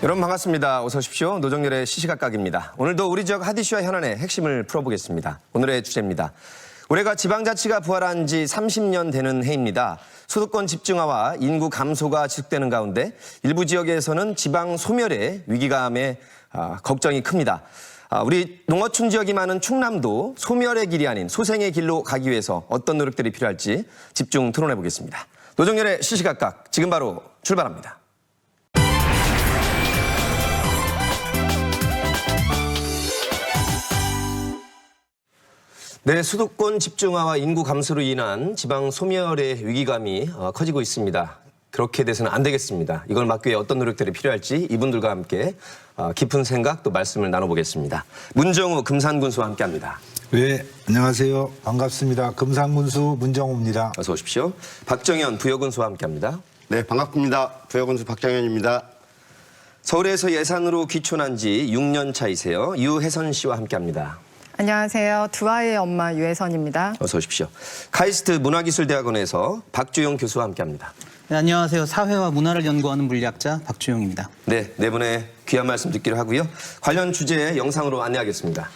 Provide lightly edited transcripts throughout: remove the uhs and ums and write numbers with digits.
여러분 반갑습니다. 어서 오십시오. 노정열의 시시각각입니다. 오늘도 우리 지역 핫 이슈와 현안의 핵심을 풀어보겠습니다. 오늘의 주제입니다. 올해가 지방자치가 부활한 지 30년 되는 해입니다. 수도권 집중화와 인구 감소가 지속되는 가운데 일부 지역에서는 지방 소멸의 위기감에 걱정이 큽니다. 우리 농어촌 지역이 많은 충남도 소멸의 길이 아닌 소생의 길로 가기 위해서 어떤 노력들이 필요할지 집중 토론해 보겠습니다. 노정열의 시시각각 지금 바로 출발합니다. 네, 수도권 집중화와 인구 감소로 인한 지방 소멸의 위기감이 커지고 있습니다. 그렇게 돼서는 안 되겠습니다. 이걸 막기 위해 어떤 노력들이 필요할지 이분들과 함께 깊은 생각 또 말씀을 나눠보겠습니다. 문정우 금산군수와 함께합니다. 네, 안녕하세요. 반갑습니다. 금산군수 문정우입니다. 어서 오십시오. 박정현 부여군수와 함께합니다. 네, 반갑습니다. 부여군수 박정현입니다. 서울에서 예산으로 귀촌한 지 6년 차이세요. 유혜선 씨와 함께합니다. 안녕하세요. 두 아이의 엄마 유혜선입니다. 어서 오십시오. 카이스트 문화기술대학원에서 박주용 교수와 함께합니다. 네, 안녕하세요. 사회와 문화를 연구하는 물리학자 박주용입니다. 네, 네 분의 귀한 말씀 듣기로 하고요. 관련 주제의 영상으로 안내하겠습니다.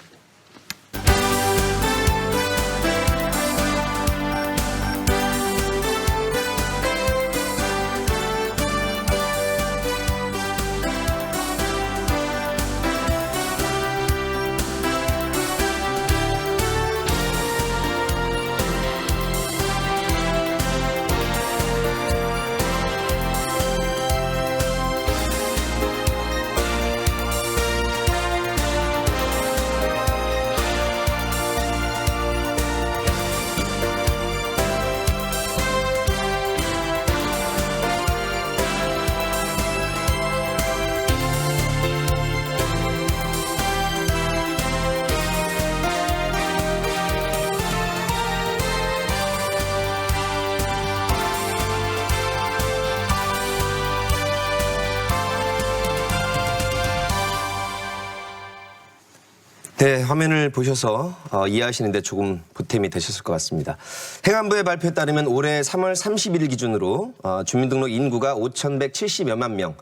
네, 화면을 보셔서 이해하시는데 조금 보탬이 되셨을 것 같습니다. 행안부의 발표에 따르면 올해 3월 30일 기준으로 주민등록 인구가 5,170여만 명,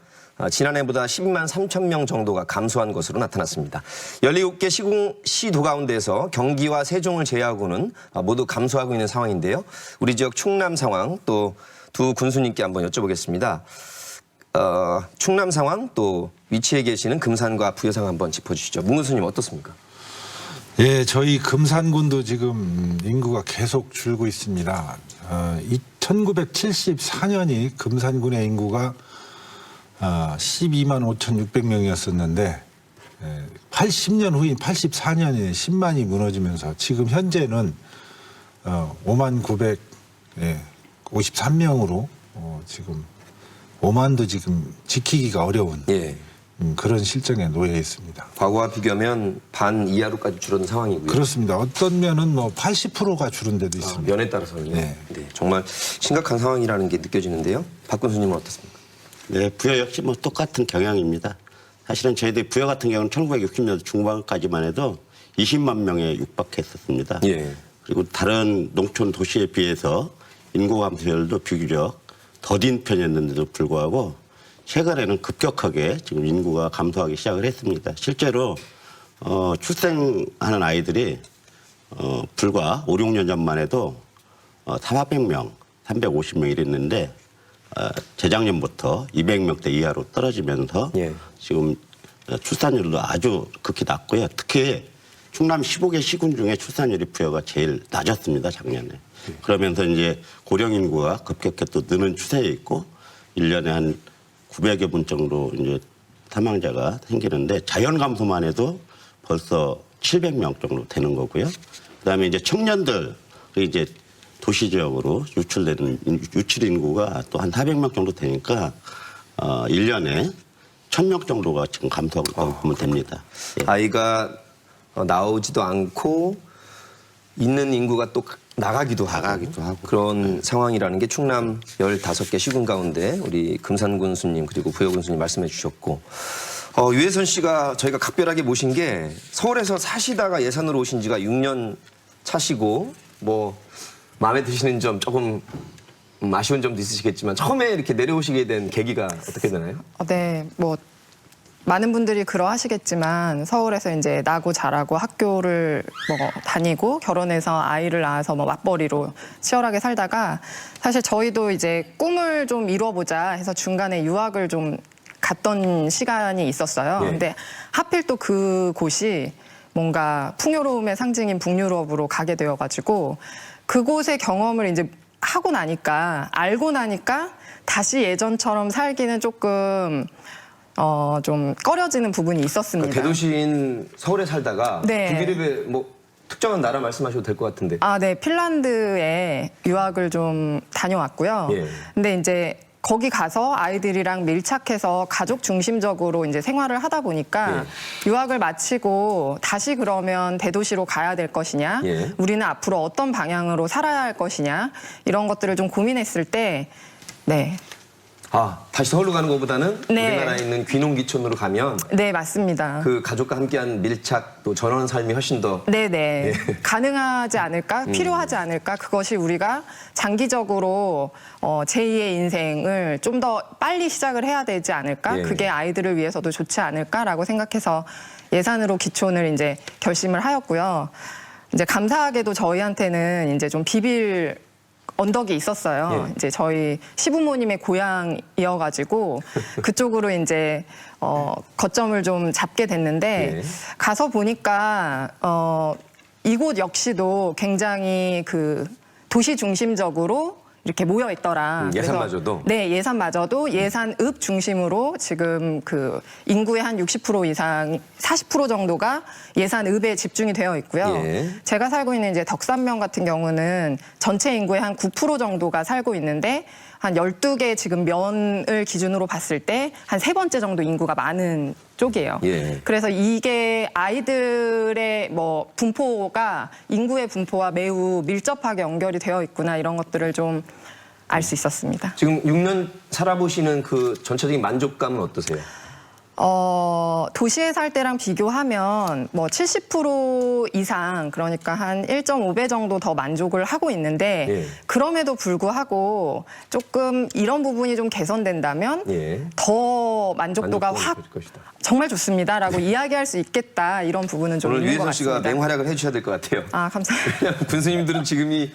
지난해보다 12만 3천 명 정도가 감소한 것으로 나타났습니다. 17개 시도 가운데서 경기와 세종을 제외하고는 모두 감소하고 있는 상황인데요. 우리 지역 충남 상황 또 두 군수님께 한번 여쭤보겠습니다. 충남 상황 또 위치에 계시는 금산과 부여상 한번 짚어주시죠. 문 군수님 어떻습니까? 예, 저희 금산군도 지금 인구가 계속 줄고 있습니다. 1974년이 금산군의 인구가 12만 5,600명이었었는데 80년 후인 84년에 10만이 무너지면서 지금 현재는 5만 953명으로 지금 5만도 지금 지키기가 어려운 예. 그런 실정에 놓여 있습니다. 과거와 비교하면 반 이하로까지 줄어든 상황이고요. 그렇습니다. 어떤 면은 뭐 80%가 줄은 데도 있습니다. 면에 따라서는요. 네. 네, 정말 심각한 상황이라는 게 느껴지는데요. 박 군수님은 어떻습니까? 네, 부여 역시 뭐 똑같은 경향입니다. 사실은 저희들 부여 같은 경우는 1960년대 중반까지만 해도 20만 명에 육박했었습니다. 예. 그리고 다른 농촌 도시에 비해서 인구 감소율도 비교적 더딘 편이었는데도 불구하고 최근에는 급격하게 지금 인구가 감소하기 시작을 했습니다. 실제로 출생하는 아이들이 불과 5, 6년 전만 해도 400명, 350명 이랬는데 재작년부터 200명대 이하로 떨어지면서 예. 지금 출산율도 아주 극히 낮고요. 특히 충남 15개 시군 중에 출산율이 부여가 제일 낮았습니다, 작년에. 그러면서 이제 고령 인구가 급격히 또 느는 추세에 있고 1년에 한 900여 분 정도 이제 사망자가 생기는데 자연 감소만 해도 벌써 700명 정도 되는 거고요. 그다음에 이제 청년들 이제 도시 지역으로 유출되는 유출 인구가 또 한 400명 정도 되니까 1년에 1000명 정도가 지금 감소하고 있다고 보면 됩니다. 예. 아이가 나오지도 않고 있는 인구가 또 나가기도 하고 그런 상황이라는 게 충남 15개 시군 가운데 우리 금산군 수님 그리고 부여군 수님 말씀해 주셨고 유혜선 씨가 저희가 각별하게 모신 게 서울에서 사시다가 예산으로 오신 지가 6년 차시고 뭐 마음에 드시는 점 조금 아쉬운 점도 있으시겠지만 처음에 이렇게 내려오시게 된 계기가 어떻게 되나요? 네, 뭐 많은 분들이 그러하시겠지만 서울에서 이제 나고 자라고 학교를 뭐 다니고 결혼해서 아이를 낳아서 뭐 맞벌이로 치열하게 살다가 사실 저희도 이제 꿈을 좀 이뤄보자 해서 중간에 유학을 좀 갔던 시간이 있었어요. 예. 근데 하필 또 그곳이 뭔가 풍요로움의 상징인 북유럽으로 가게 되어가지고 그곳의 경험을 이제 하고 나니까 알고 나니까 다시 예전처럼 살기는 조금 좀 꺼려지는 부분이 있었습니다. 대도시인 서울에 살다가 네. 북유럽의 뭐 특정한 나라 말씀하셔도 될 것 같은데. 아, 네. 핀란드에 유학을 좀 다녀왔고요. 예. 근데 이제 거기 가서 아이들이랑 밀착해서 가족 중심적으로 이제 생활을 하다 보니까 유학을 마치고 다시 그러면 대도시로 가야 될 것이냐, 예. 우리는 앞으로 어떤 방향으로 살아야 할 것이냐, 이런 것들을 좀 고민했을 때, 네. 다시 서울로 가는 것보다는 네. 우리나라에 있는 귀농귀촌으로 가면 네, 맞습니다. 그 가족과 함께한 밀착 또 전원 삶이 훨씬 더 네네. 가능하지 않을까? 필요하지 않을까? 그것이 우리가 장기적으로 제2의 인생을 좀 더 빨리 시작을 해야 되지 않을까? 예. 그게 아이들을 위해서도 좋지 않을까라고 생각해서 예산으로 기촌을 이제 결심을 하였고요. 이제 감사하게도 저희한테는 이제 좀 비빌 언덕이 있었어요. 예. 이제 저희 시부모님의 고향이어가지고 그쪽으로 이제 거점을 좀 잡게 됐는데 예. 가서 보니까 이곳 역시도 굉장히 그 도시 중심적으로 이렇게 모여 있더라. 예산마저도? 네, 예산마저도 예산읍 중심으로 지금 그 인구의 한 60% 이상, 40% 정도가 예산읍에 집중이 되어 있고요. 예. 제가 살고 있는 이제 덕산면 같은 경우는 전체 인구의 한 9% 정도가 살고 있는데 한 12개 지금 면을 기준으로 봤을 때 한 세 번째 정도 인구가 많은 쪽이에요. 예. 그래서 이게 아이들의 뭐 분포가 인구의 분포와 매우 밀접하게 연결이 되어 있구나 이런 것들을 좀 알 수 있었습니다. 지금 6년 살아보시는 그 전체적인 만족감은 어떠세요? 도시에 살 때랑 비교하면 뭐 70% 이상 그러니까 한 1.5배 정도 더 만족을 하고 있는데 예. 그럼에도 불구하고 조금 이런 부분이 좀 개선된다면 예. 더 만족도가 만족감이 확 좋을 것이다. 정말 좋습니다라고 이야기할 수 있겠다 이런 부분은 좀 오늘 있는 것 유혜선 씨가 같습니다. 맹활약을 해주셔야 될 것 같아요. 아, 감사합니다. 왜냐하면 군수님들은 지금이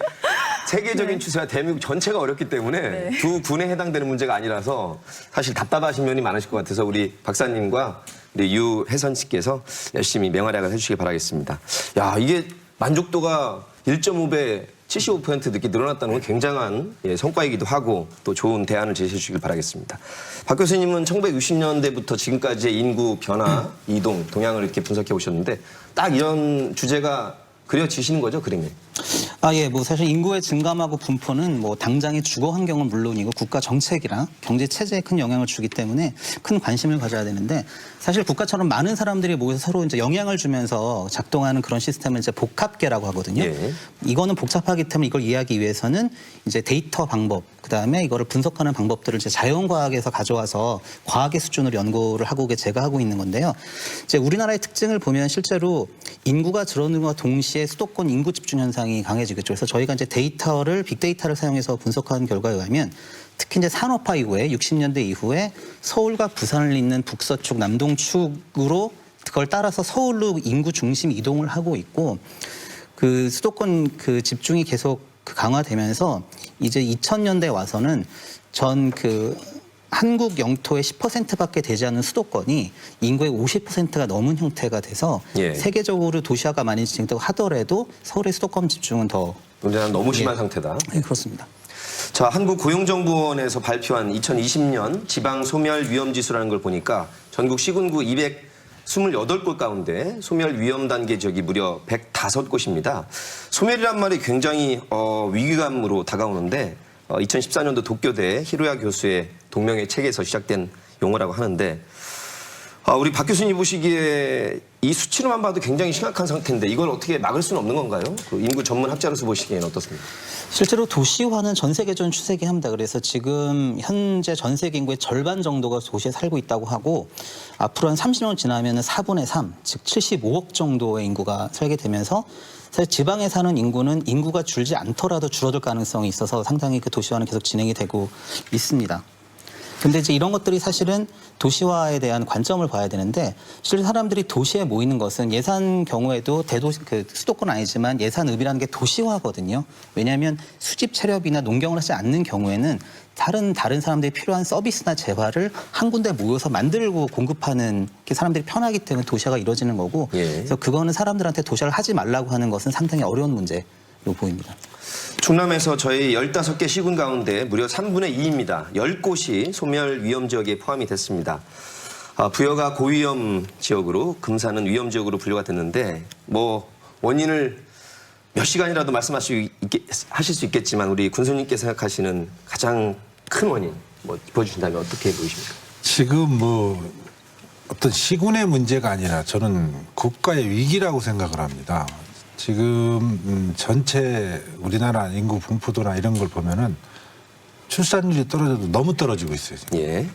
세계적인 추세와 대한민국 전체가 어렵기 때문에 두 군에 해당되는 문제가 아니라서 사실 답답하신 면이 많으실 것 같아서 우리 박사님과 우리 유혜선 씨께서 열심히 맹활약을 해주시기 바라겠습니다. 야, 이게 만족도가 1.5배 75% 늦게 늘어났다는 건 굉장한 성과이기도 하고 또 좋은 대안을 제시해 주시길 바라겠습니다. 박 교수님은 1960년대부터 지금까지의 인구 변화, 이동, 동향을 이렇게 분석해 오셨는데 딱 이런 주제가 그려지시는 거죠, 그림에? 예, 뭐 사실 인구의 증감하고 분포는 뭐 당장의 주거 환경은 물론이고 국가 정책이랑 경제 체제에 큰 영향을 주기 때문에 큰 관심을 가져야 되는데 사실 국가처럼 많은 사람들이 모여서 서로 이제 영향을 주면서 작동하는 그런 시스템을 이제 복합계라고 하거든요. 예. 이거는 복잡하기 때문에 이걸 이해하기 위해서는 이제 데이터 방법, 그다음에 이거를 분석하는 방법들을 이제 자연과학에서 가져와서 과학의 수준으로 연구를 하고 제가 하고 있는 건데요. 이제 우리나라의 특징을 보면 실제로 인구가 줄어드는 것과 동시에 수도권 인구 집중 현상이 강해지겠죠. 그래서 저희가 이제 빅데이터를 사용해서 분석한 결과에 의하면 특히 이제 산업화 이후에 60년대 이후에 서울과 부산을 잇는 북서축, 남동축으로 그걸 따라서 서울로 인구 중심 이동을 하고 있고 그 수도권 그 집중이 계속 강화되면서 이제 2000년대 와서는 전 그 한국 영토의 10%밖에 되지 않는 수도권이 인구의 50%가 넘은 형태가 돼서 예. 세계적으로 도시화가 많이 진행되고 하더라도 서울의 수도권 집중은 더 문제는 너무 심한 상태다. 네, 그렇습니다. 자, 한국고용정보원에서 발표한 2020년 지방 소멸 위험 지수라는 걸 보니까 전국 시군구 228곳 가운데 소멸 위험 단계 지역이 무려 105곳입니다. 소멸이란 말이 굉장히 위기감으로 다가오는데 2014년도 도쿄대 히로야 교수의 동명의 책에서 시작된 용어라고 하는데 우리 박 교수님 보시기에 이 수치로만 봐도 굉장히 심각한 상태인데 이걸 어떻게 막을 수는 없는 건가요? 그 인구 전문 학자로서 보시기에는 어떻습니까? 실제로 도시화는 전 세계적인 추세긴 합니다. 그래서 지금 현재 전 세계 인구의 절반 정도가 도시에 살고 있다고 하고 앞으로 한 30년 지나면 4분의 3, 즉 75억 정도의 인구가 살게 되면서 사실 지방에 사는 인구는 인구가 줄지 않더라도 줄어들 가능성이 있어서 상당히 그 도시화는 계속 진행이 되고 있습니다. 근데 이제 이런 것들이 사실은 도시화에 대한 관점을 봐야 되는데 실제 사람들이 도시에 모이는 것은 예산 경우에도 대도시 그 수도권 아니지만 예산읍이라는 게 도시화거든요. 왜냐하면 수집 체렵이나 농경을 하지 않는 경우에는 다른 사람들이 필요한 서비스나 재화를 한 군데 모여서 만들고 공급하는 게 사람들이 편하기 때문에 도시화가 이루어지는 거고 예. 그래서 그거는 사람들한테 도시화를 하지 말라고 하는 것은 상당히 어려운 문제로 보입니다. 충남에서 저희 15개 시군 가운데 무려 3분의 2입니다. 10곳이 소멸 위험 지역에 포함이 됐습니다. 부여가 고위험 지역으로 금산은 위험 지역으로 분류가 됐는데 뭐 원인을 몇 시간이라도 말씀하실 수 있겠지만 우리 군수님께서 생각하시는 가장 큰 원인 뭐 짚어주신다면 어떻게 보이십니까? 지금 뭐 어떤 시군의 문제가 아니라 저는 국가의 위기라고 생각을 합니다. 지금 전체 우리나라 인구 분포도나 이런 걸 보면은 출산율이 떨어져도 너무 떨어지고 있어요. 지금. 예.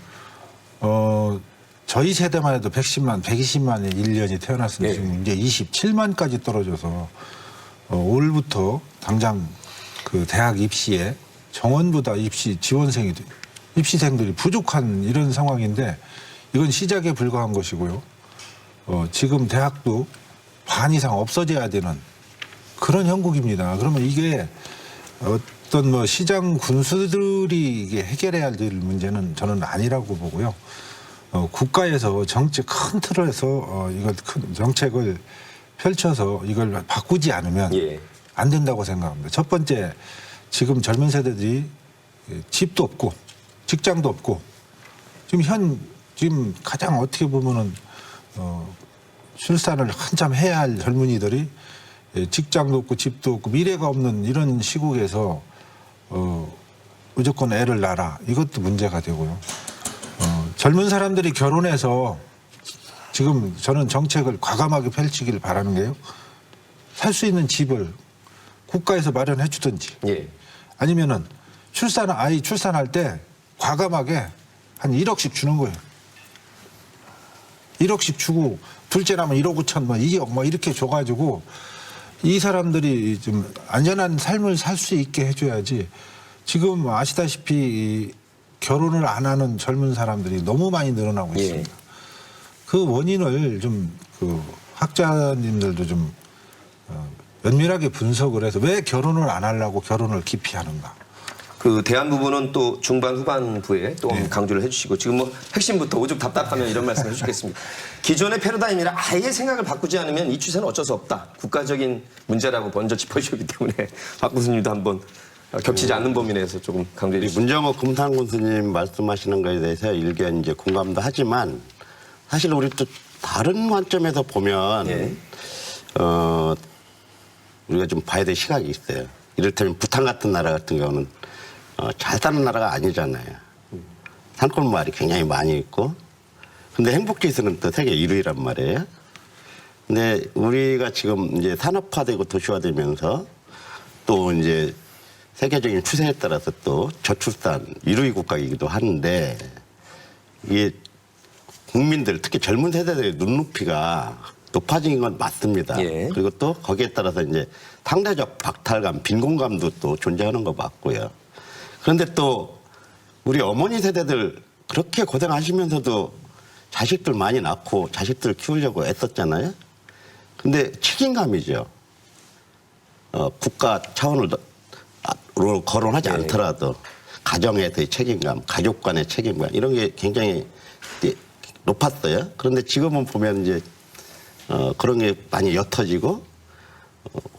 저희 세대만 해도 110만, 120만의 1년이 태어났으면 예. 지금 이제 27만까지 떨어져서 올부터 당장 그 대학 입시에 정원보다 입시생들이 부족한 이런 상황인데 이건 시작에 불과한 것이고요. 지금 대학도 반 이상 없어져야 되는 그런 형국입니다. 그러면 이게 어떤 뭐 시장 군수들이 이게 해결해야 될 문제는 저는 아니라고 보고요. 국가에서 정책 큰 틀에서 이걸 큰 정책을 펼쳐서 이걸 바꾸지 않으면 예. 안 된다고 생각합니다. 첫 번째, 지금 젊은 세대들이 집도 없고 직장도 없고 지금 가장 어떻게 보면은 출산을 한참 해야 할 젊은이들이 직장도 없고 집도 없고 미래가 없는 이런 시국에서 무조건 애를 낳아라. 이것도 문제가 되고요. 젊은 사람들이 결혼해서 지금 저는 정책을 과감하게 펼치길 바라는 게요. 살 수 있는 집을 국가에서 마련해 주든지 예. 아니면은 아이 출산할 때 과감하게 한 1억씩 주는 거예요. 1억씩 주고 둘째 나면 1억 5천 뭐 2억 뭐 이렇게 줘가지고 이 사람들이 좀 안전한 삶을 살 수 있게 해줘야지. 지금 아시다시피 결혼을 안 하는 젊은 사람들이 너무 많이 늘어나고 예. 있습니다. 그 원인을 좀 그 학자님들도 좀 면밀하게 분석을 해서 왜 결혼을 안 하려고 결혼을 기피하는가. 그 대안 부분은 또 중반 후반부에 또 강조를 해주시고 지금 뭐 핵심부터 오죽 답답하면 이런 말씀 해주시겠습니다. 기존의 패러다임이라 아예 생각을 바꾸지 않으면 이 추세는 어쩔 수 없다. 국가적인 문제라고 먼저 짚어주셨기 때문에 박 교수님도 한번 겹치지 않는 범위 내에서 조금 강조해 주시죠. 문정호 금산 군수님 말씀하시는 거에 대해서 일개 이제 공감도 하지만 사실 우리 또 다른 관점에서 보면 예. 우리가 좀 봐야 될 시각이 있어요. 이를테면 부탄 같은 나라 같은 경우는 잘 사는 나라가 아니잖아요. 산골 마을이 굉장히 많이 있고, 근데 행복지수는 또 세계 1위란 말이에요. 근데 우리가 지금 이제 산업화되고 도시화되면서 또 이제 세계적인 추세에 따라서 또 저출산 1위 국가이기도 하는데 이게 국민들 특히 젊은 세대들의 눈높이가 높아진 건 맞습니다. 예. 그리고 또 거기에 따라서 이제 상대적 박탈감, 빈곤감도 또 존재하는 거 맞고요. 그런데 또 우리 어머니 세대들 그렇게 고생하시면서도 자식들 많이 낳고 자식들 키우려고 애썼잖아요. 근데 책임감이죠. 국가 차원으로 거론하지 네. 않더라도 가정에서의 책임감, 가족 간의 책임감 이런 게 굉장히 높았어요. 그런데 지금은 보면 이제 그런 게 많이 옅어지고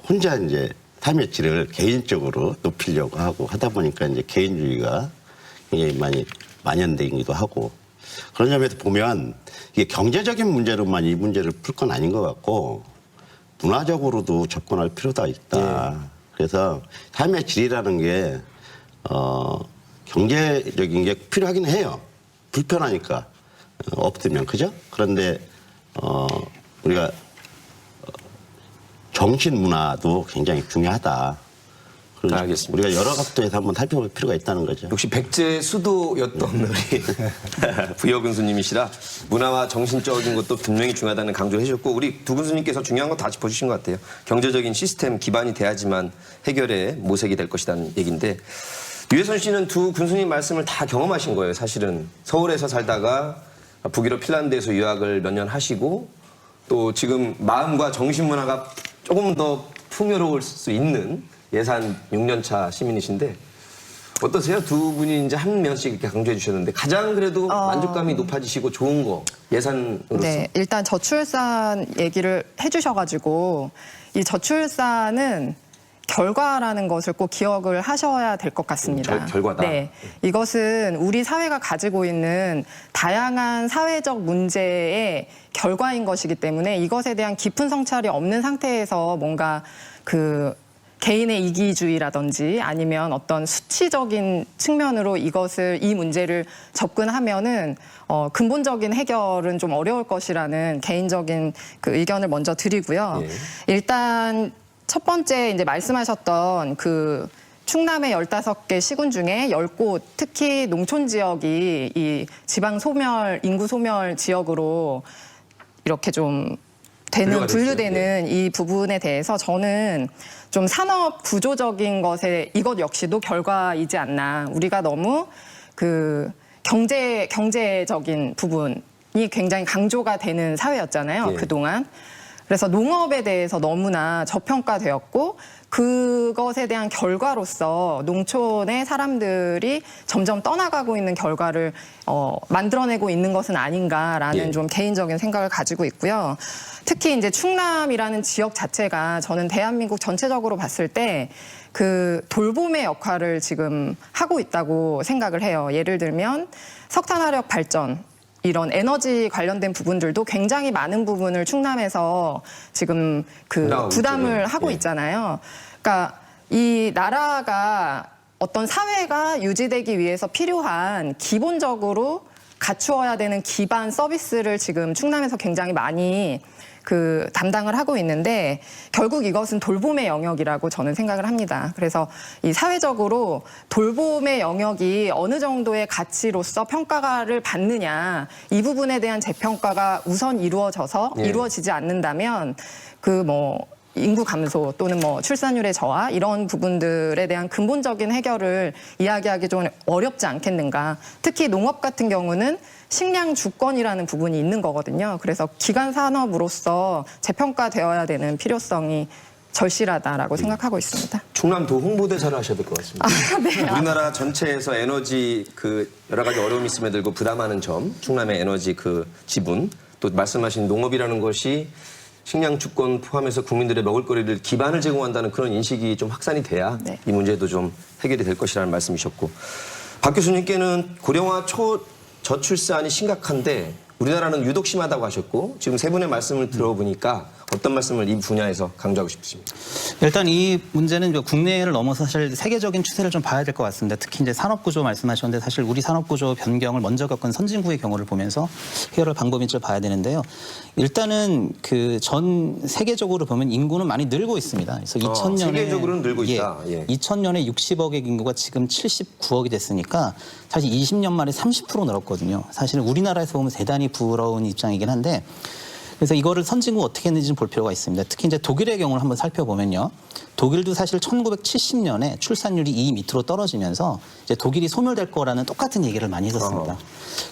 혼자 이제 삶의 질을 개인적으로 높이려고 하고 하다 보니까 이제 개인주의가 굉장히 많이 만연되기도 하고 그런 점에서 보면 이게 경제적인 문제로만 이 문제를 풀 건 아닌 것 같고 문화적으로도 접근할 필요가 있다. 그래서 삶의 질이라는 게 경제적인 게 필요하긴 해요. 불편하니까. 없으면 그죠? 그런데 우리가 정신 문화도 굉장히 중요하다. 그래서 알겠습니다. 우리가 여러 각도에서 한번 살펴볼 필요가 있다는 거죠. 역시 백제 수도였던 우리 부여 군수님이시라 문화와 정신적인 것도 분명히 중요하다는 강조를 해주셨고 우리 두 군수님께서 중요한 거 다 짚어주신 것 같아요. 경제적인 시스템 기반이 돼야지만 해결의 모색이 될 것이라는 얘기인데 유해선 씨는 두 군수님 말씀을 다 경험하신 거예요. 사실은 서울에서 살다가 북유럽 핀란드에서 유학을 몇 년 하시고 또 지금 마음과 정신 문화가 조금 더 풍요로울 수 있는 예산 6년 차 시민이신데 어떠세요? 두 분이 이제 한 면씩 이렇게 강조해 주셨는데 가장 그래도 만족감이 높아지시고 좋은 거 예산으로서 네, 일단 저출산 얘기를 해주셔가지고 이 저출산은 결과라는 것을 꼭 기억을 하셔야 될 것 같습니다. 결과다. 네, 이것은 우리 사회가 가지고 있는 다양한 사회적 문제의 결과인 것이기 때문에 이것에 대한 깊은 성찰이 없는 상태에서 뭔가 그 개인의 이기주의라든지 아니면 어떤 수치적인 측면으로 이 문제를 접근하면은 근본적인 해결은 좀 어려울 것이라는 개인적인 그 의견을 먼저 드리고요. 예. 일단 첫 번째 이제 말씀하셨던 그 충남의 15개 시군 중에 10곳 특히 농촌 지역이 이 지방 소멸 인구 소멸 지역으로 이렇게 좀 분류되는 이 부분에 대해서 저는 좀 산업 구조적인 것에 이것 역시도 결과이지 않나. 우리가 너무 그 경제적인 부분이 굉장히 강조가 되는 사회였잖아요. 예. 그동안. 그래서 농업에 대해서 너무나 저평가되었고 그것에 대한 결과로서 농촌의 사람들이 점점 떠나가고 있는 결과를 만들어내고 있는 것은 아닌가라는 예. 좀 개인적인 생각을 가지고 있고요. 특히 이제 충남이라는 지역 자체가 저는 대한민국 전체적으로 봤을 때 그 돌봄의 역할을 지금 하고 있다고 생각을 해요. 예를 들면 석탄화력 발전 이런 에너지 관련된 부분들도 굉장히 많은 부분을 충남에서 지금 그 부담을 있죠. 하고 예. 있잖아요. 그러니까 이 나라가 어떤 사회가 유지되기 위해서 필요한 기본적으로 갖추어야 되는 기반 서비스를 지금 충남에서 굉장히 많이 그 담당을 하고 있는데 결국 이것은 돌봄의 영역이라고 저는 생각을 합니다. 그래서 이 사회적으로 돌봄의 영역이 어느 정도의 가치로서 평가를 받느냐 이 부분에 대한 재평가가 우선 예. 이루어지지 않는다면 그 뭐 인구 감소 또는 뭐 출산율의 저하 이런 부분들에 대한 근본적인 해결을 이야기하기 좀 어렵지 않겠는가. 특히 농업 같은 경우는 식량 주권이라는 부분이 있는 거거든요. 그래서 기간 산업으로서 재평가되어야 되는 필요성이 절실하다라고 생각하고 있습니다. 충남도 홍보대사를 하셔야 될 것 같습니다. 네. 우리나라 전체에서 에너지 그 여러 가지 어려움이 있음에 들고 부담하는 점, 충남의 에너지 그 지분, 또 말씀하신 농업이라는 것이 식량 주권 포함해서 국민들의 먹을거리를 기반을 제공한다는 그런 인식이 좀 확산이 돼야 네. 이 문제도 좀 해결이 될 것이라는 말씀이셨고 박 교수님께는 고령화 저출산이 심각한데 우리나라는 유독 심하다고 하셨고 지금 세 분의 말씀을 들어보니까 어떤 말씀을 이 분야에서 강조하고 싶으십니까? 일단 이 문제는 국내를 넘어서 사실 세계적인 추세를 좀 봐야 될 것 같습니다. 특히 이제 산업구조 말씀하셨는데 사실 우리 산업구조 변경을 먼저 겪은 선진국의 경우를 보면서 해결할 방법인지 좀 봐야 되는데요. 일단은 그 전 세계적으로 보면 인구는 많이 늘고 있습니다. 그래서 2000년에 세계적으로는 늘고 있다. 예. 2000년에 60억의 인구가 지금 79억이 됐으니까 사실 20년 만에 30% 늘었거든요. 사실은 우리나라에서 보면 대단히 부러운 입장이긴 한데 그래서 이거를 선진국 어떻게 했는지 좀 볼 필요가 있습니다. 특히 이제 독일의 경우를 한번 살펴보면요. 독일도 사실 1970년에 출산율이 2 밑으로 떨어지면서 이제 독일이 소멸될 거라는 똑같은 얘기를 많이 했었습니다.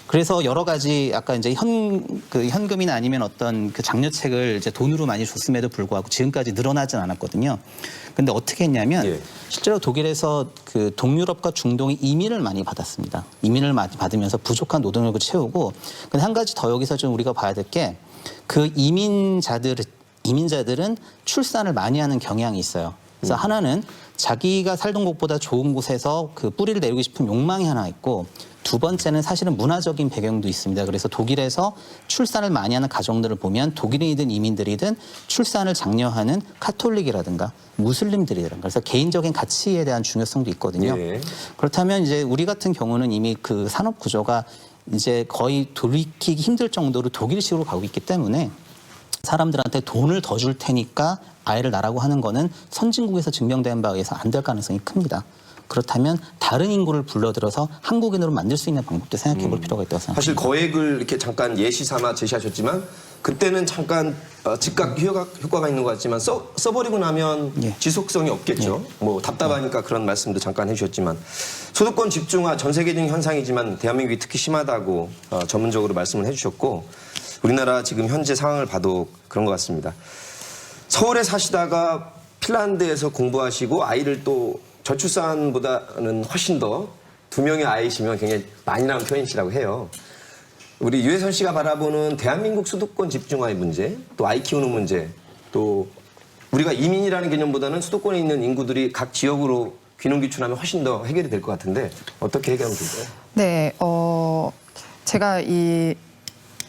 그래서 여러 가지 아까 이제 현금이나 아니면 어떤 그 장려책을 이제 돈으로 많이 줬음에도 불구하고 지금까지 늘어나진 않았거든요. 근데 어떻게 했냐면 예. 실제로 독일에서 그 동유럽과 중동이 이민을 많이 받았습니다. 이민을 많이 받으면서 부족한 노동력을 채우고 근데 한 가지 더 여기서 좀 우리가 봐야 될 게 그 이민자들은 출산을 많이 하는 경향이 있어요. 그래서 하나는 자기가 살던 곳보다 좋은 곳에서 그 뿌리를 내리고 싶은 욕망이 하나 있고 두 번째는 사실은 문화적인 배경도 있습니다. 그래서 독일에서 출산을 많이 하는 가정들을 보면 독일인이든 이민들이든 출산을 장려하는 카톨릭이라든가 무슬림들이라든가 그래서 개인적인 가치에 대한 중요성도 있거든요. 예. 그렇다면 이제 우리 같은 경우는 이미 그 산업 구조가 이제 거의 돌이키기 힘들 정도로 독일식으로 가고 있기 때문에 사람들한테 돈을 더 줄 테니까 아이를 낳으라고 하는 거는 선진국에서 증명된 바에 의해서 안 될 가능성이 큽니다. 그렇다면 다른 인구를 불러들여서 한국인으로 만들 수 있는 방법도 생각해 볼 필요가 있다고 생각합니다. 사실 거액을 이렇게 잠깐 예시 삼아 제시하셨지만 그때는 잠깐 즉각 효과가 있는 것 같지만 써버리고 나면 예. 지속성이 없겠죠. 뭐 답답하니까 그런 말씀도 잠깐 해주셨지만 소득권 집중화 전 세계적인 현상이지만 대한민국이 특히 심하다고 전문적으로 말씀을 해주셨고 우리나라 지금 현재 상황을 봐도 그런 것 같습니다. 서울에 사시다가 핀란드에서 공부하시고 아이를 또 저출산보다는 훨씬 더 2명의 아이시면 굉장히 많이 낳은 편이시라고 해요. 우리 유혜선 씨가 바라보는 대한민국 수도권 집중화의 문제, 또 아이 키우는 문제, 또 우리가 이민이라는 개념보다는 수도권에 있는 인구들이 각 지역으로 귀농귀촌하면 훨씬 더 해결이 될 것 같은데 어떻게 해결하면 좋을까요? 네, 제가 이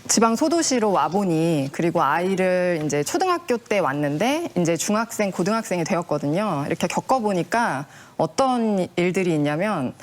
지방 소도시로 와보니 그리고 아이를 이제 초등학교 때 왔는데 이제 중학생, 고등학생이 되었거든요. 이렇게 겪어보니까 어떤 일들이 있냐면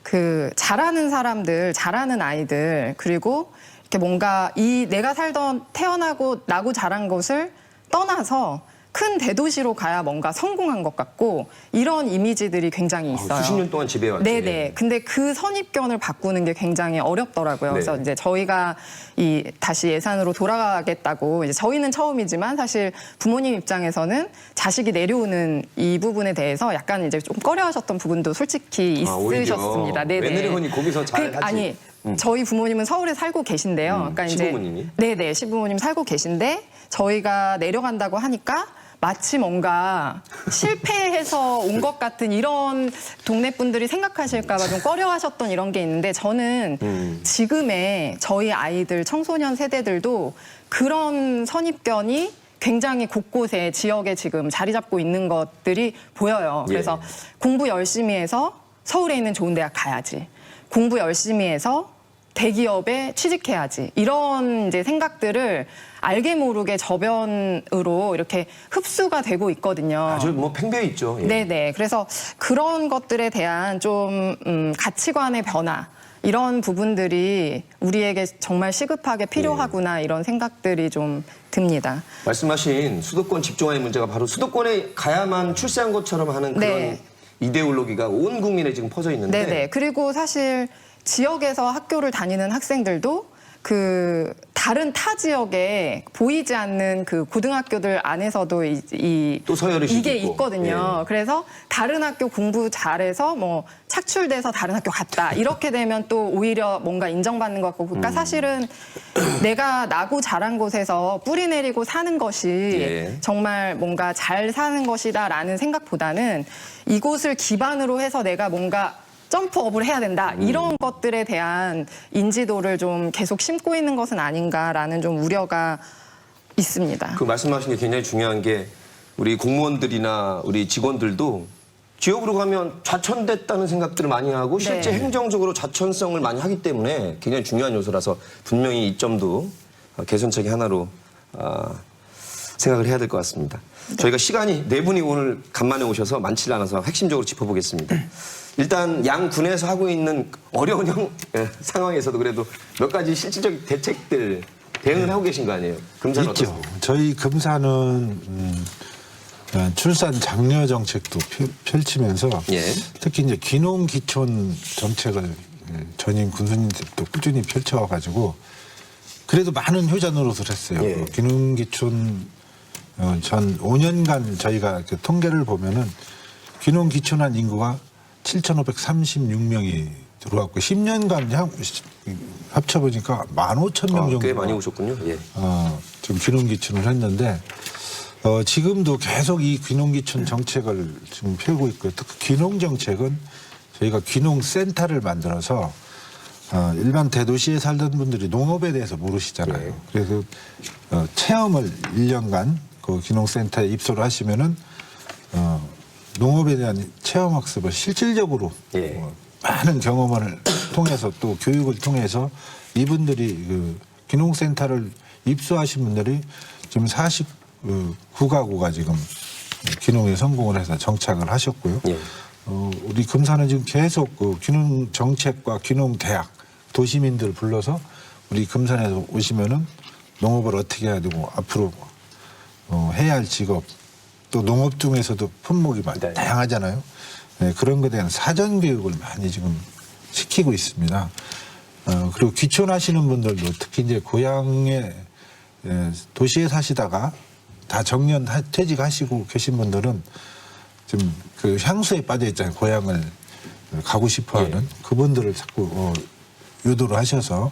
그 잘하는 사람들, 잘하는 아이들 그리고 이렇게 뭔가 이 내가 살던 태어나고 나고 자란 곳을 떠나서 큰 대도시로 가야 뭔가 성공한 것 같고 이런 이미지들이 굉장히 있어요. 수십 년 동안 지배해왔지. 네네. 근데 그 선입견을 바꾸는 게 굉장히 어렵더라고요. 네. 그래서 이제 저희가 이 다시 예산으로 돌아가겠다고 이제 저희는 처음이지만 사실 부모님 입장에서는 자식이 내려오는 이 부분에 대해서 약간 이제 좀 꺼려하셨던 부분도 솔직히 오히려 있으셨습니다. 네네. 왜 내려오니 거기서 잘 하지. 아니. 저희 부모님은 서울에 살고 계신데요. 그러니까 시부모님이? 이제 네네 시부모님 살고 계신데 저희가 내려간다고 하니까 마치 뭔가 실패해서 온 것 같은 이런 동네 분들이 생각하실까 봐 좀 꺼려하셨던 이런 게 있는데 저는 지금의 저희 아이들 청소년 세대들도 그런 선입견이 굉장히 곳곳에 지역에 지금 자리 잡고 있는 것들이 보여요. 그래서 예. 공부 열심히 해서 서울에 있는 좋은 대학 가야지. 공부 열심히 해서 대기업에 취직해야지. 이런 이제 생각들을 알게 모르게 저변으로 이렇게 흡수가 되고 있거든요. 아주 뭐 팽배해 있죠. 예. 네네. 그래서 그런 것들에 대한 좀 가치관의 변화 이런 부분들이 우리에게 정말 시급하게 필요하구나 이런 생각들이 좀 듭니다. 말씀하신 수도권 집중화의 문제가 바로 수도권에 가야만 출세한 것처럼 하는 그런 네. 이데올로기가 온 국민에 지금 퍼져 있는데 네네. 그리고 사실 지역에서 학교를 다니는 학생들도 그 다른 타 지역에 보이지 않는 그 고등학교들 안에서도 또 서열의식이 이게 있고. 있거든요. 그래서 다른 학교 공부 잘해서 뭐 착출돼서 다른 학교 갔다. 이렇게 되면 또 오히려 뭔가 인정받는 것 같고. 그러니까 사실은 내가 나고 자란 곳에서 뿌리 내리고 사는 것이 예. 정말 뭔가 잘 사는 것이다라는 생각보다는 이곳을 기반으로 해서 내가 뭔가 점프업을 해야 된다. 이런 것들에 대한 인지도를 좀 계속 심고 있는 것은 아닌가라는 좀 우려가 있습니다. 그 말씀하신 게 굉장히 중요한 게 우리 공무원들이나 우리 직원들도 지역으로 가면 좌천됐다는 생각들을 많이 하고 실제 네. 행정적으로 좌천성을 많이 하기 때문에 굉장히 중요한 요소라서 분명히 이 점도 개선책의 하나로 생각을 해야 될 것 같습니다. 저희가 시간이 네 분이 오늘 간만에 오셔서 많지 않아서 핵심적으로 짚어보겠습니다. 일단 양 군에서 하고 있는 어려운 상황에서도 그래도 몇 가지 실질적 대책들 대응을 하고 계신 거 아니에요? 금산은 있죠. 어떻습니까? 저희 금산은 출산 장려 정책도 펼치면서 예. 특히 이제 귀농 기촌 정책을 전임 군수님들도 꾸준히 펼쳐가지고 그래도 많은 효자 노릇을 했어요. 예. 귀농 기촌 전 5년간 저희가 그 통계를 보면은 귀농 기촌한 인구가 7,536명이 들어왔고 10년간 합쳐보니까 15,000명 정도 꽤 많이 오셨군요. 예. 지금 귀농귀촌을 했는데 지금도 계속 이 귀농귀촌 정책을 지금 펴고 있고요. 특히 귀농 정책은 저희가 귀농센터를 만들어서 일반 대도시에 살던 분들이 농업에 대해서 모르시잖아요. 네. 그래서 체험을 1년간 그 귀농센터에 입소를 하시면은 농업에 대한 체험학습을 실질적으로 예. 많은 경험을 통해서 또 교육을 통해서 이분들이 그 귀농센터를 입소하신 분들이 지금 49가구가 지금 귀농에 성공을 해서 정착을 하셨고요. 예. 우리 금산은 지금 계속 그 귀농 정책과 귀농 대학 도시민들 불러서 우리 금산에서 오시면은 농업을 어떻게 해야 되고 앞으로 해야 할 직업 또 농업 중에서도 품목이 네. 다양하잖아요. 네, 그런 것에 대한 사전 교육을 많이 지금 시키고 있습니다. 그리고 귀촌하시는 분들도 특히 이제 고향에 도시에 사시다가 다 정년 퇴직하시고 계신 분들은 좀 그 향수에 빠져 있잖아요. 고향을 가고 싶어하는 그분들을 자꾸 유도를 하셔서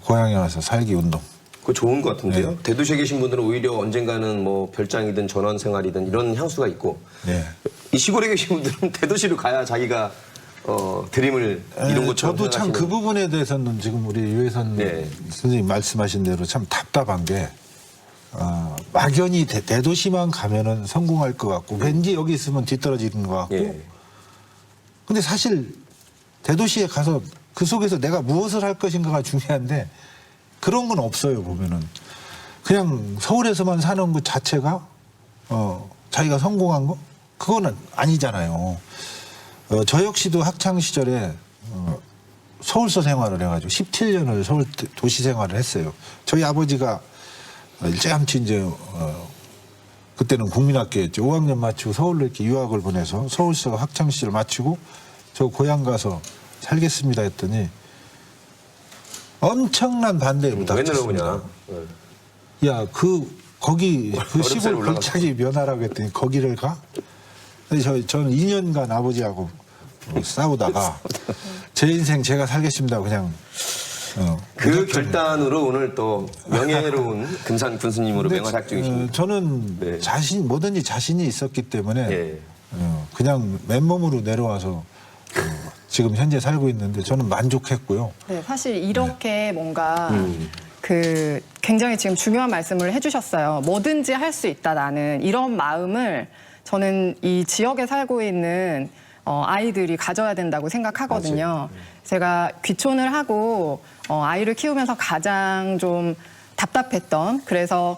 고향에 와서 살기 운동. 그거 좋은 것 같은데요. 네. 대도시에 계신 분들은 오히려 언젠가는 뭐 별장이든 전원 생활이든 이런 향수가 있고 네. 이 시골에 계신 분들은 대도시로 가야 자기가 드림을 이룬 것처럼 저도 참 그 생각하시는 부분에 대해서는 지금 우리 유해선 네. 선생님 말씀하신 대로 참 답답한 게 막연히 대도시만 가면은 성공할 것 같고 왠지 여기 있으면 뒤떨어지는 것 같고 예. 근데 사실 대도시에 가서 그 속에서 내가 무엇을 할 것인가가 중요한데 그런 건 없어요 보면은 그냥 서울에서만 사는 것 자체가 자기가 성공한 거 그거는 아니잖아요. 저 역시도 학창 시절에 서울서 생활을 해가지고 17년을 서울 도시 생활을 했어요. 저희 아버지가 일찌감치 이제 그때는 국민학교였죠. 5학년 마치고 서울로 이렇게 유학을 보내서 서울서 학창 시절 마치고 저 고향 가서 살겠습니다 했더니 엄청난 반대에 왜 부닥쳤습니다. 내려오냐. 야, 거기 그 어렵사리 시골 올라가서. 골짜기 면하라고 했더니 거기를 가? 저는 2년간 아버지하고 싸우다가 제 인생 제가 살겠습니다. 그냥 그 결단으로 오늘 또 명예로운 금산 군수님으로 근데 맹활약 중이십니다. 저는 네. 뭐든지 자신이 있었기 때문에 예. 그냥 맨몸으로 내려와서 지금 현재 살고 있는데 저는 만족했고요. 네, 사실 이렇게 뭔가 그 굉장히 지금 중요한 말씀을 해주셨어요. 뭐든지 할 수 있다 나는 이런 마음을 저는 이 지역에 살고 있는 아이들이 가져야 된다고 생각하거든요. 제가 귀촌을 하고 아이를 키우면서 가장 좀 답답했던 그래서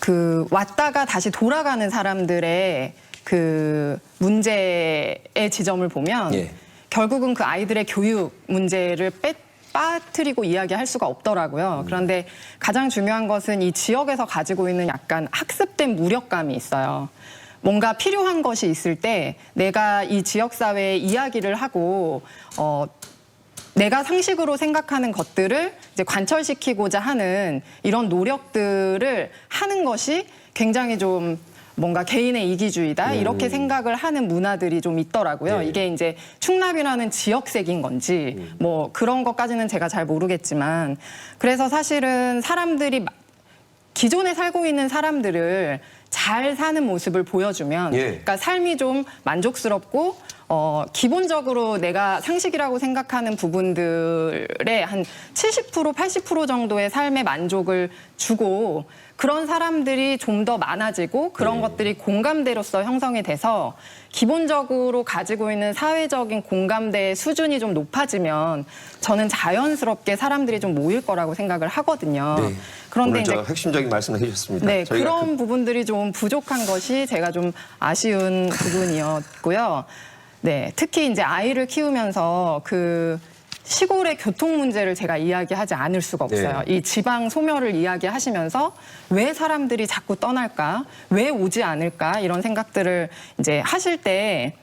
그 왔다가 다시 돌아가는 사람들의 그 문제의 지점을 보면 예. 결국은 그 아이들의 교육 문제를 빠뜨리고 이야기할 수가 없더라고요. 그런데 가장 중요한 것은 이 지역에서 가지고 있는 약간 학습된 무력감이 있어요. 뭔가 필요한 것이 있을 때 내가 이 지역사회에 이야기를 하고 내가 상식으로 생각하는 것들을 이제 관철시키고자 하는 이런 노력들을 하는 것이 굉장히 좀 뭔가 개인의 이기주의다 이렇게 생각을 하는 문화들이 좀 있더라고요. 네. 이게 이제 충남이라는 지역색인 건지 뭐 그런 것까지는 제가 잘 모르겠지만 그래서 사실은 사람들이 기존에 살고 있는 사람들을 잘 사는 모습을 보여주면 예. 그러니까 삶이 좀 만족스럽고 기본적으로 내가 상식이라고 생각하는 부분들의 한 70% 80% 정도의 삶의 만족을 주고 그런 사람들이 좀 더 많아지고 그런 것들이 공감대로서 형성이 돼서 기본적으로 가지고 있는 사회적인 공감대의 수준이 좀 높아지면 저는 자연스럽게 사람들이 좀 모일 거라고 생각을 하거든요. 네. 그런데 오늘 이제 저 핵심적인 말씀을 해주셨습니다. 네, 저희가 그런 부분들이 좀 부족한 것이 제가 좀 아쉬운 부분이었고요. 네, 특히 이제 아이를 키우면서 그 시골의 교통 문제를 제가 이야기하지 않을 수가 없어요. 네. 이 지방 소멸을 이야기하시면서 왜 사람들이 자꾸 떠날까? 왜 오지 않을까? 이런 생각들을 이제 하실 때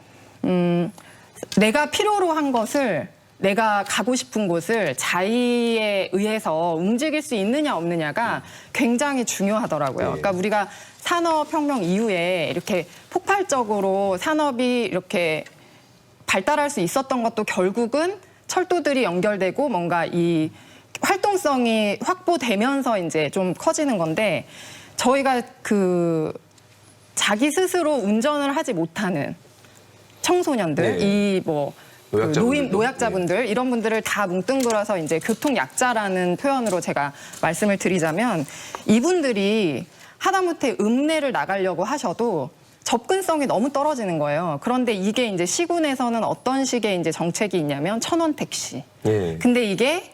내가 필요로 한 것을 내가 가고 싶은 곳을 자의에 의해서 움직일 수 있느냐 없느냐가 굉장히 중요하더라고요. 그러니까 우리가 산업혁명 이후에 이렇게 폭발적으로 산업이 이렇게 발달할 수 있었던 것도 결국은 철도들이 연결되고 뭔가 이 활동성이 확보되면서 이제 좀 커지는 건데 저희가 그 자기 스스로 운전을 하지 못하는 청소년들, 네. 이 뭐 노약자분들도. 노약자분들 이런 분들을 다 뭉뚱그려서 이제 교통약자라는 표현으로 제가 말씀을 드리자면 이분들이 하다못해 읍내를 나가려고 하셔도 접근성이 너무 떨어지는 거예요. 그런데 이게 이제 시군에서는 어떤 식의 이제 정책이 있냐면 1,000원 택시. 예. 근데 이게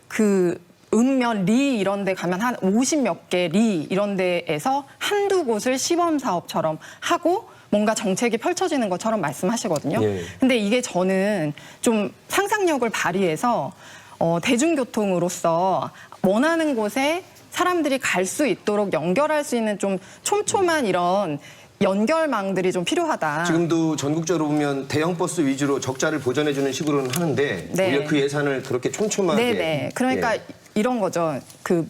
그 읍면 리 이런 데 가면 한 50몇 개 리 이런 데에서 한두 곳을 시범 사업처럼 하고 뭔가 정책이 펼쳐지는 것처럼 말씀하시거든요. 예. 근데 이게 저는 좀 상상력을 발휘해서 대중교통으로서 원하는 곳에 사람들이 갈 수 있도록 연결할 수 있는 좀 촘촘한 이런 연결망들이 좀 필요하다. 지금도 전국적으로 보면 대형 버스 위주로 적자를 보전해주는 식으로는 하는데 네. 우리가 그 예산을 그렇게 촘촘하게. 네네. 그러니까 예. 이런 거죠. 그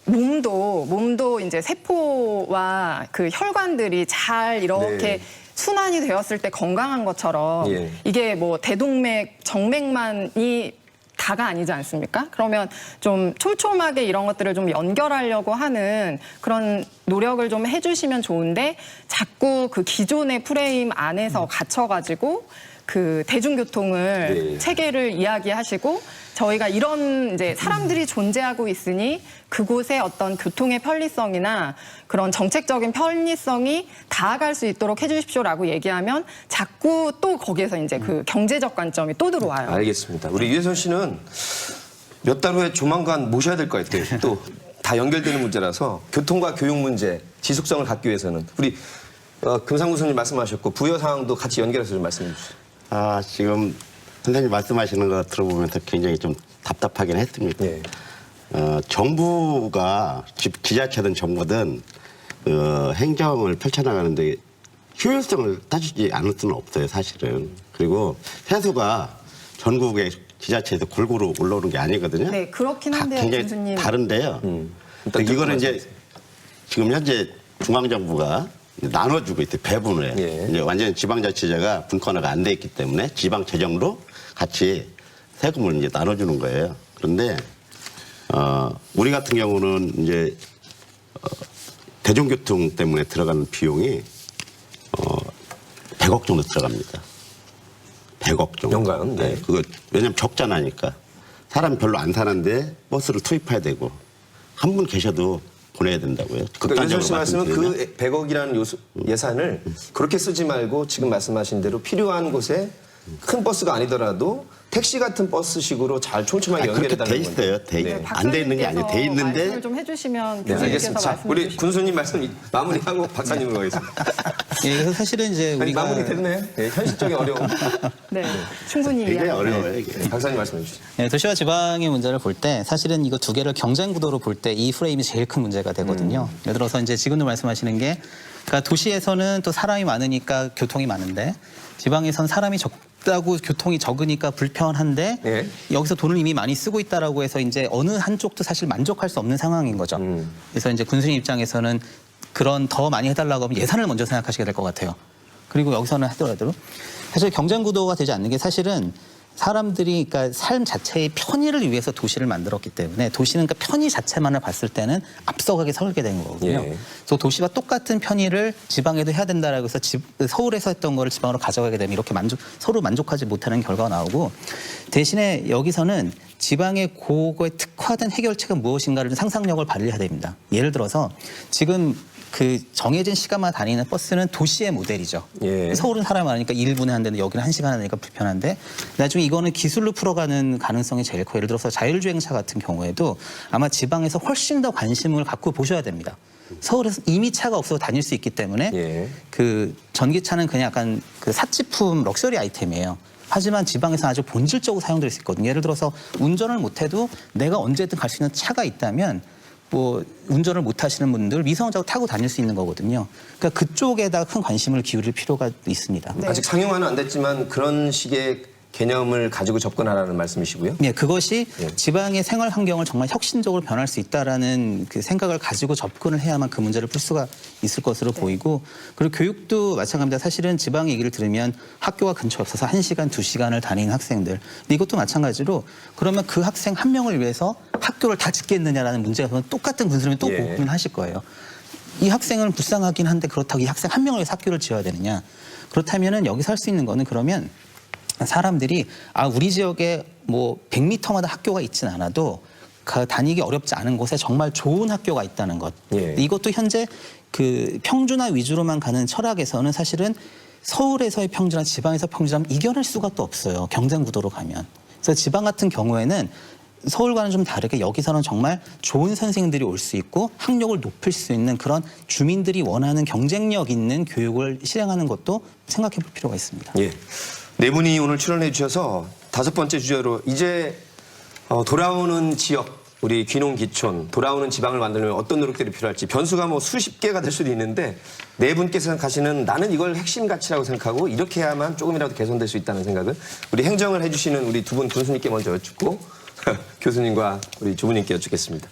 몸도 이제 세포와 그 혈관들이 잘 이렇게 네. 순환이 되었을 때 건강한 것처럼 예. 이게 뭐 대동맥, 정맥만이 다가 아니지 않습니까? 그러면 좀 촘촘하게 이런 것들을 좀 연결하려고 하는 그런 노력을 좀 해주시면 좋은데 자꾸 그 기존의 프레임 안에서 갇혀가지고 그 대중교통을 네. 체계를 이야기하시고 저희가 이런 이제 사람들이 존재하고 있으니 그곳에 어떤 교통의 편리성이나 그런 정책적인 편리성이 닿아갈 수 있도록 해주십시오라고 얘기하면 자꾸 또 거기에서 이제 그 경제적 관점이 또 들어와요. 알겠습니다. 우리 유혜선 씨는 몇 달 후에 조만간 모셔야 될 것 같아요. 또 다 연결되는 문제라서 교통과 교육 문제, 지속성을 갖기 위해서는 우리 금상구 선생님 말씀하셨고 부여 상황도 같이 연결해서 좀 말씀해 주세요. 지금 선생님 말씀하시는 거 들어보면서 굉장히 좀 답답하긴 했습니다. 네. 정부가 지자체든 정부든 행정을 펼쳐나가는데 효율성을 따지지 않을 수는 없어요, 사실은. 그리고 세수가 전국의 지자체에서 골고루 올라오는 게 아니거든요. 네, 그렇긴 한데요, 굉장히 교수님. 다른데요. 일단 이거는 듣고 이제 지금 현재 중앙정부가 나눠주고 있어요, 배분을. 예. 이제 완전히 지방자치제가 분권화가 안 돼 있기 때문에 지방 재정도 같이 세금을 이제 나눠주는 거예요. 그런데 우리 같은 경우는 이제 대중교통 때문에 들어가는 비용이 100억 정도 들어갑니다. 100억 정도. 연간, 네. 그거 왜냐면 적자나니까 사람 별로 안 사는데 버스를 투입해야 되고 한 분 계셔도 보내야 된다고요. 그러니까 유혜선 씨 말씀은 말씀드리면. 그 100억이라는 예산을 그렇게 쓰지 말고 지금 말씀하신 대로 필요한 곳에 큰 버스가 아니더라도 택시 같은 버스식으로 잘 촘촘하게 그렇게 돼 연결해달라는 건데. 있어요. 돼 네. 있어요. 안 돼 있는 게 아니에요. 돼 말씀을 있는데 좀 해주시면 네, 교수님께서 알겠습니다. 자, 말씀해 우리 주시죠. 군수님 말씀 마무리하고 박사님으로 가겠습니다. 예, 그래서 사실은 이제 아니, 우리가 마무리 됐네. 네, 현실적인 어려움. 네, 충분히 굉장히 이해합니다. 어려워요, 이게. 네, 박사님 말씀해 주시죠. 네, 도시와 지방의 문제를 볼 때 사실은 이거 두 개를 경쟁 구도로 볼 때 이 프레임이 제일 큰 문제가 되거든요. 예를 들어서 이제 지금도 말씀하시는 게 그러니까 도시에서는 또 사람이 많으니까 교통이 많은데 지방에선 사람이 적다고 교통이 적으니까 불편한데 예. 여기서 돈을 이미 많이 쓰고 있다라고 해서 이제 어느 한쪽도 사실 만족할 수 없는 상황인 거죠. 그래서 이제 군수님 입장에서는 그런 더 많이 해달라고 하면 예산을 먼저 생각하시게 될 것 같아요. 그리고 여기서는 하더라도 사실 경쟁 구도가 되지 않는 게 사실은 사람들이 그러니까 삶 자체의 편의를 위해서 도시를 만들었기 때문에 도시는 그러니까 편의 자체만을 봤을 때는 앞서가게 설계 된 거거든요. 예. 그래서 도시와 똑같은 편의를 지방에도 해야 된다라고 해서 서울에서 했던 거를 지방으로 가져가게 되면 이렇게 서로 만족하지 못하는 결과가 나오고 대신에 여기서는 지방의 그거에 특화된 해결책은 무엇인가를 상상력을 발휘해야 됩니다. 예를 들어서 지금 그 정해진 시간만 다니는 버스는 도시의 모델이죠. 예. 서울은 사람 많으니까 1분에 한 대인데 여기는 1시간 하니까 불편한데 나중에 이거는 기술로 풀어가는 가능성이 제일 커요. 예를 들어서 자율주행차 같은 경우에도 아마 지방에서 훨씬 더 관심을 갖고 보셔야 됩니다. 서울에서 이미 차가 없어도 다닐 수 있기 때문에 예. 그 전기차는 그냥 약간 그 사치품 럭셔리 아이템이에요. 하지만 지방에서 아주 본질적으로 사용될 수 있거든요. 예를 들어서 운전을 못해도 내가 언제든 갈 수 있는 차가 있다면 뭐 운전을 못 하시는 분들 미성년자가 타고 다닐 수 있는 거거든요. 그러니까 그쪽에다가 큰 관심을 기울일 필요가 있습니다. 네. 아직 상용화는 안 됐지만 그런 식의 개념을 가지고 접근하라는 말씀이시고요. 네, 그것이 예. 지방의 생활 환경을 정말 혁신적으로 변할 수 있다라는 그 생각을 가지고 접근을 해야만 그 문제를 풀 수가 있을 것으로 보이고 그리고 교육도 마찬가지입니다. 사실은 지방 얘기를 들으면 학교가 근처에 없어서 1시간, 2시간을 다니는 학생들. 근데 이것도 마찬가지로 그러면 그 학생 한 명을 위해서 학교를 다 짓겠느냐라는 문제가 그러면 똑같은 군수님이 또 예. 고민하실 거예요. 이 학생은 불쌍하긴 한데 그렇다고 이 학생 한 명을 위해서 학교를 지어야 되느냐. 그렇다면은 여기서 할 수 있는 거는 그러면 사람들이 우리 지역에 뭐 100m마다 학교가 있진 않아도 다니기 어렵지 않은 곳에 정말 좋은 학교가 있다는 것. 예. 이것도 현재 그 평준화 위주로만 가는 철학에서는 사실은 서울에서의 평준화, 지방에서 평준화는 이겨낼 수가 또 없어요. 경쟁 구도로 가면. 그래서 지방 같은 경우에는 서울과는 좀 다르게 여기서는 정말 좋은 선생님들이 올 수 있고 학력을 높일 수 있는 그런 주민들이 원하는 경쟁력 있는 교육을 실행하는 것도 생각해 볼 필요가 있습니다. 예. 네 분이 오늘 출연해 주셔서 5번째 주제로 이제 돌아오는 지역, 우리 귀농귀촌, 돌아오는 지방을 만들려면 어떤 노력들이 필요할지 변수가 뭐 수십 개가 될 수도 있는데 네 분께서 생각하시는 나는 이걸 핵심 가치라고 생각하고 이렇게 해야만 조금이라도 개선될 수 있다는 생각을 우리 행정을 해주시는 우리 두 분 군수님께 먼저 여쭙고 교수님과 우리 주부님께 여쭙겠습니다.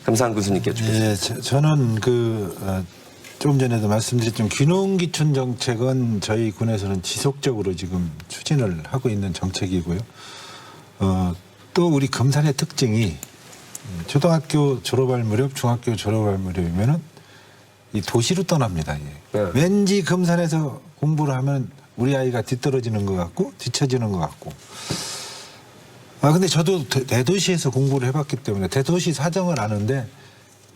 감사한 군수님께 여쭙겠습니다. 예, 저는 조금 전에도 말씀드렸지만 귀농귀촌 정책은 저희 군에서는 지속적으로 지금 추진을 하고 있는 정책이고요. 또 우리 금산의 특징이 초등학교 졸업할 무렵, 중학교 졸업할 무렵이면은 이 도시로 떠납니다. 예. 네. 왠지 금산에서 공부를 하면 우리 아이가 뒤떨어지는 것 같고 뒤처지는 것 같고. 근데 저도 대도시에서 공부를 해봤기 때문에 대도시 사정을 아는데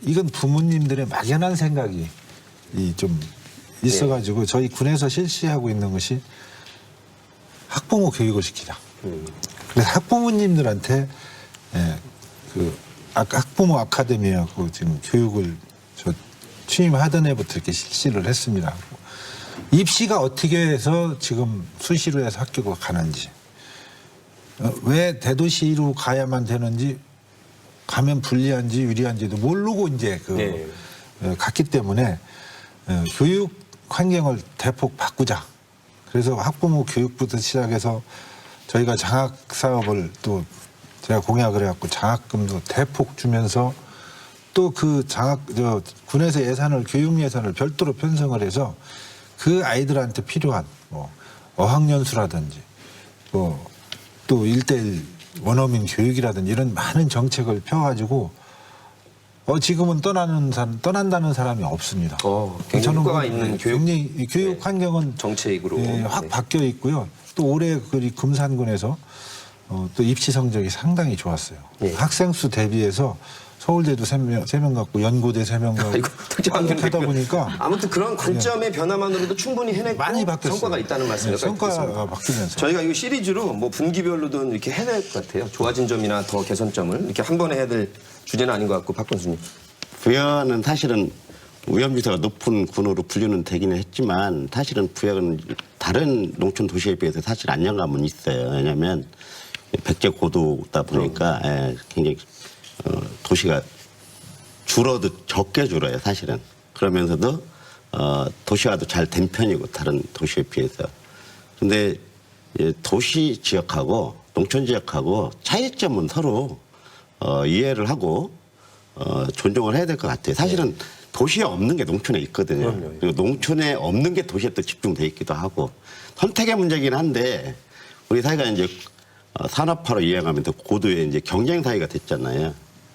이건 부모님들의 막연한 생각이 좀 있어가지고 저희 군에서 실시하고 있는 것이 학부모 교육을 시키자. 그래서 학부모님들한테 학부모 아카데미하고 지금 교육을 저 취임하던 해부터 이렇게 실시를 했습니다. 입시가 어떻게 해서 지금 수시로 해서 학교가 가는지, 왜 대도시로 가야만 되는지, 가면 불리한지 유리한지도 모르고 이제 갔기 때문에 교육 환경을 대폭 바꾸자. 그래서 학부모 교육부터 시작해서 저희가 장학 사업을 또 제가 공약을 해갖고 장학금도 대폭 주면서 또 그 군에서 예산을 교육 예산을 별도로 편성을 해서 그 아이들한테 필요한 뭐 어학연수라든지 또 1:1 원어민 교육이라든지 이런 많은 정책을 펴가지고 지금은 떠난다는 사람이 없습니다. 굉장히 효과가 있는 굉장히 교육 환경은 정책으로 확 바뀌어 있고요. 또 올해 금산군에서 또 입시 성적이 상당히 좋았어요. 예. 학생 수 대비해서 서울대도 3명 갖고 연고대 3명 갖고 특정한 하다 보니까 아무튼 그런 관점의 변화만으로도 충분히 해냈고 많이 바뀌었어요. 성과가 있다는 말씀을 성과가 바뀌면서 저희가 이거 시리즈로 뭐 분기별로도 이렇게 해야 될 것 같아요. 좋아진 점이나 더 개선점을 이렇게 한 번에 해야 될 주제는 아닌 것 같고 박 군수님. 부여는 사실은 위험지수가 높은 군으로 분류는 되기는 했지만 사실은 부여는 다른 농촌 도시에 비해서 사실 안정감은 있어요. 왜냐하면 백제 고도다 보니까 굉장히 도시가 줄어도 적게 줄어요. 사실은. 그러면서도 도시화도 잘 된 편이고 다른 도시에 비해서. 근데 도시 지역하고 농촌 지역하고 차이점은 서로 이해를 하고 존중을 해야 될 것 같아요. 사실은 도시에 없는 게 농촌에 있거든요. 그럼요. 그리고 농촌에 없는 게 도시에 또 집중돼 있기도 하고 선택의 문제긴 한데 우리 사회가 이제 산업화로 이행하면서 고도의 이제 경쟁 사회가 됐잖아요.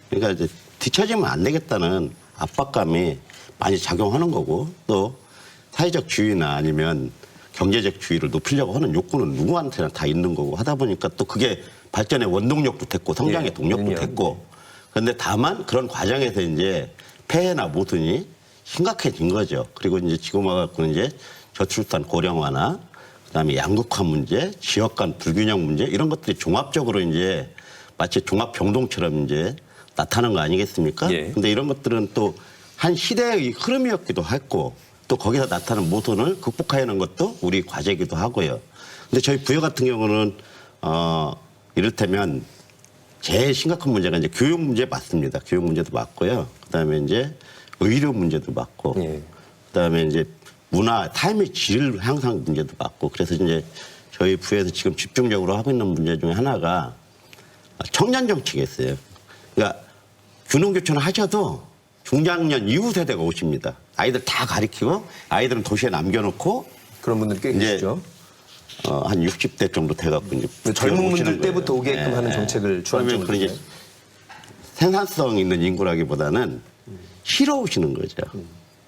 그러니까 이제 뒤처지면 안 되겠다는 압박감이 많이 작용하는 거고 또 사회적 주의나 아니면 경제적 주의를 높이려고 하는 욕구는 누구한테나 다 있는 거고 하다 보니까 또 그게 발전의 원동력도 됐고 성장의 예, 동력도 그럼요. 됐고 그런데 다만 그런 과정에서 이제 폐해나 모순이 심각해진 거죠. 그리고 이제 지금 와갖고는 이제 저출산 고령화나 그다음에 양극화 문제, 지역 간 불균형 문제 이런 것들이 종합적으로 이제 마치 종합병동처럼 이제 나타나는 거 아니겠습니까? 예. 근데 이런 것들은 또 한 시대의 흐름이었기도 했고 또 거기서 나타나는 모순을 극복하려는 것도 우리 과제이기도 하고요. 근데 저희 부여 같은 경우는 이를테면 제일 심각한 문제가 이제 교육 문제 맞습니다. 교육 문제도 맞고요. 그다음에 이제 의료 문제도 맞고, 예. 그다음에 이제 문화 삶의 질 향상 문제도 맞고, 그래서 이제 저희 부에서 지금 집중적으로 하고 있는 문제 중에 하나가 청년 정책이었어요. 그러니까 귀농귀촌을 하셔도 중장년 이후 세대가 오십니다. 아이들 다 가리키고 아이들은 도시에 남겨놓고 그런 분들 꽤 이제 계시죠. 한 60대 정도 돼갖고 이제 젊은 오시는 분들 거예요. 때부터 오게끔 하는 정책을 그러면 그 이제 생산성 있는 인구라기보다는 쉬러 오시는 거죠.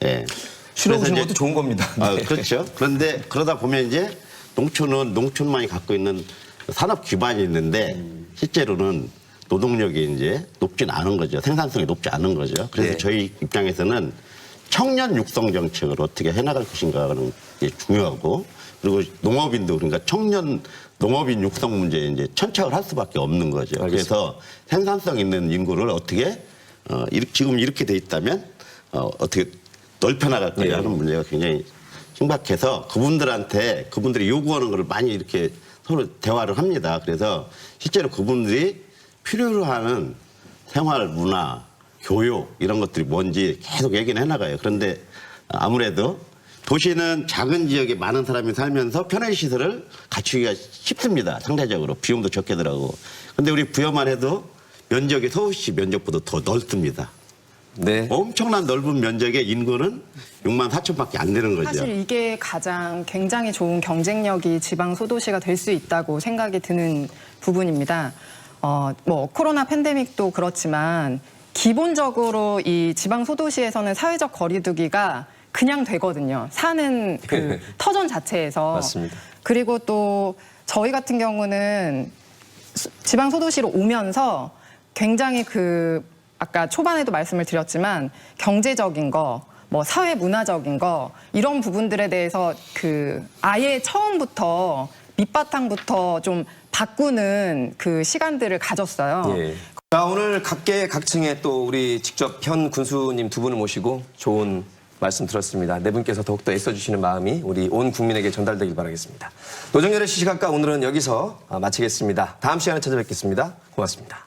예. 쉬러 그래서 오시는 이제 것도 좋은 겁니다. 네. 그렇죠. 그런데 그러다 보면 이제 농촌은 농촌만이 갖고 있는 산업 기반이 있는데 실제로는 노동력이 이제 높진 않은 거죠. 생산성이 높지 않은 거죠. 그래서 네. 저희 입장에서는 청년 육성 정책을 어떻게 해나갈 것인가는 게 중요하고 그리고 농업인도 그러니까 청년 농업인 육성 문제에 이제 천착을 할 수밖에 없는 거죠. 알겠습니다. 그래서 생산성 있는 인구를 어떻게 지금 이렇게 돼 있다면 어떻게 넓혀나갈 거냐 예. 하는 문제가 굉장히 심각해서 그분들이 요구하는 것을 많이 이렇게 서로 대화를 합니다. 그래서 실제로 그분들이 필요로 하는 생활, 문화, 교육 이런 것들이 뭔지 계속 얘기는 해나가요. 그런데 아무래도 도시는 작은 지역에 많은 사람이 살면서 편의시설을 갖추기가 쉽습니다. 상대적으로 비용도 적게 들어가고. 근데 우리 부여만 해도 면적이 서울시 면적보다 더 넓습니다. 네. 엄청난 넓은 면적의 인구는 6만 4천밖에 안 되는 거죠. 사실 이게 가장 굉장히 좋은 경쟁력이 지방 소도시가 될 수 있다고 생각이 드는 부분입니다. 뭐 코로나 팬데믹도 그렇지만 기본적으로 이 지방 소도시에서는 사회적 거리두기가 그냥 되거든요. 사는 그 터전 자체에서. 맞습니다. 그리고 또 저희 같은 경우는 지방 소도시로 오면서 굉장히 아까 초반에도 말씀을 드렸지만 경제적인 거, 뭐 사회 문화적인 거 이런 부분들에 대해서 아예 처음부터 밑바탕부터 좀 바꾸는 그 시간들을 가졌어요. 예. 자, 오늘 각계 각층에 또 우리 직접 현 군수님 두 분을 모시고 좋은 말씀 들었습니다. 네 분께서 더욱더 애써주시는 마음이 우리 온 국민에게 전달되길 바라겠습니다. 노정열의 시시각각 오늘은 여기서 마치겠습니다. 다음 시간에 찾아뵙겠습니다. 고맙습니다.